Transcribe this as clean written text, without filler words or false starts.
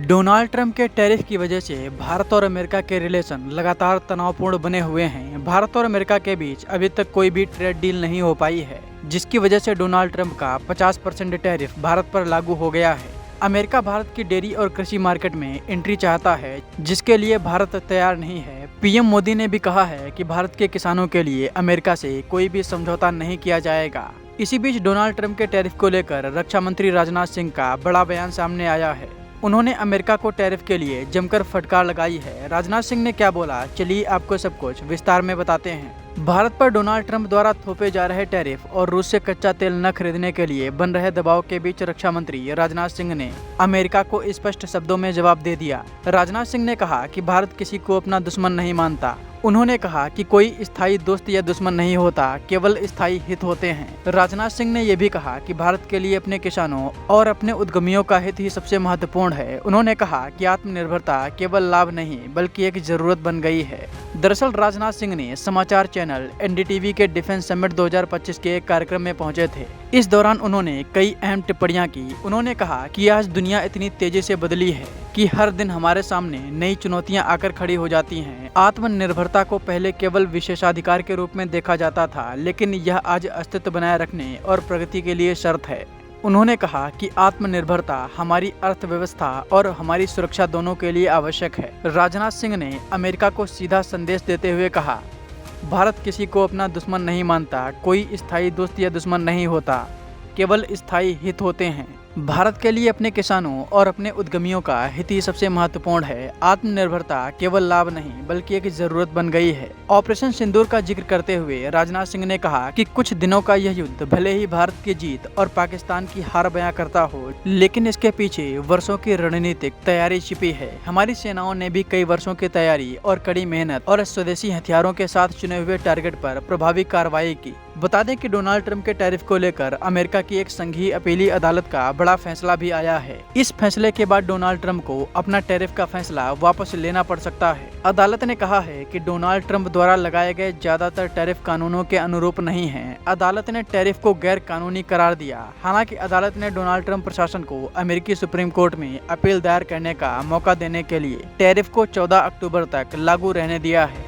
Donald Trump के tariff की वजह से भारत और अमेरिका के रिलेशन लगातार तनावपूर्ण बने हुए हैं। भारत और अमेरिका के बीच अभी तक कोई भी ट्रेड डील नहीं हो पाई है, जिसकी वजह से डोनाल्ड ट्रंप का 50% टैरिफ भारत पर लागू हो गया है। अमेरिका भारत की डेयरी और कृषि मार्केट में एंट्री चाहता है, जिसके लिए भारत तैयार नहीं है। पीएम मोदी ने भी कहा है कि भारत के किसानों के लिए अमेरिका से कोई भी समझौता नहीं किया जाएगा। इसी बीच डोनाल्ड ट्रंप के टैरिफ को लेकर रक्षा मंत्री राजनाथ सिंह का बड़ा बयान सामने आया है। उन्होंने अमेरिका को टैरिफ के लिए जमकर फटकार लगाई है। राजनाथ सिंह ने क्या बोला, चलिए आपको सब कुछ विस्तार में बताते हैं। भारत पर डोनाल्ड ट्रंप द्वारा थोपे जा रहे टैरिफ और रूस से कच्चा तेल न खरीदने के लिए बन रहे दबाव के बीच रक्षा मंत्री राजनाथ सिंह ने अमेरिका को स्पष्ट शब्दों में जवाब दे दिया। राजनाथ सिंह ने कहा कि भारत किसी को अपना दुश्मन नहीं मानता। उन्होंने कहा कि कोई स्थायी दोस्त या दुश्मन नहीं होता, केवल स्थायी हित होते हैं। राजनाथ सिंह ने यह भी कहा कि भारत के लिए अपने किसानों और अपने उद्यमियों का हित ही सबसे महत्वपूर्ण है। उन्होंने कहा कि आत्मनिर्भरता केवल लाभ नहीं बल्कि एक जरूरत बन गई है। दरअसल राजनाथ सिंह ने समाचार चैनल एनडीटीवी के डिफेंस समिट 2025 के एक कार्यक्रम में पहुंचे थे। इस दौरान उन्होंने कई अहम टिप्पणियां की। उन्होंने कहा कि आज दुनिया इतनी तेजी से बदली है कि हर दिन हमारे सामने नई चुनौतियां आकर खड़ी हो जाती हैं। आत्मनिर्भरता को पहले केवल विशेषाधिकार के रूप में देखा जाता था, लेकिन यह आज अस्तित्व बनाए रखने और प्रगति के लिए शर्त है। उन्होंने कहा कि आत्मनिर्भरता हमारी अर्थव्यवस्था और हमारी सुरक्षा दोनों के लिए आवश्यक है। राजनाथ सिंह ने अमेरिका को सीधा संदेश देते हुए कहा, भारत किसी को अपना दुश्मन नहीं मानता, कोई स्थायी दोस्त या दुश्मन नहीं होता, केवल स्थायी हित होते हैं। भारत के लिए अपने किसानों और अपने उद्यमियों का हित ही सबसे महत्वपूर्ण है। आत्मनिर्भरता केवल लाभ नहीं बल्कि एक जरूरत बन गई है। ऑपरेशन सिंदूर का जिक्र करते हुए राजनाथ सिंह ने कहा कि कुछ दिनों का यह युद्ध भले ही भारत की जीत और पाकिस्तान की हार बयां करता हो, लेकिन इसके पीछे वर्षों की रणनीतिक तैयारी छिपी है। हमारी सेनाओं ने भी कई वर्षों की तैयारी और कड़ी मेहनत और स्वदेशी हथियारों के साथ चुने हुए टारगेट पर प्रभावी कार्रवाई की। बता दें कि डोनाल्ड ट्रंप के टैरिफ को लेकर अमेरिका की एक संघीय अपीली अदालत का बड़ा फैसला भी आया है। इस फैसले के बाद डोनाल्ड ट्रंप को अपना टैरिफ का फैसला वापस लेना पड़ सकता है। अदालत ने कहा है कि डोनाल्ड ट्रंप द्वारा लगाए गए ज्यादातर टैरिफ कानूनों के अनुरूप नहीं हैं। अदालत ने टैरिफ को गैर कानूनी करार दिया। हालांकि अदालत ने डोनाल्ड ट्रंप प्रशासन को अमेरिकी सुप्रीम कोर्ट में अपील दायर करने का मौका देने के लिए टैरिफ को 14 अक्टूबर तक लागू रहने दिया है।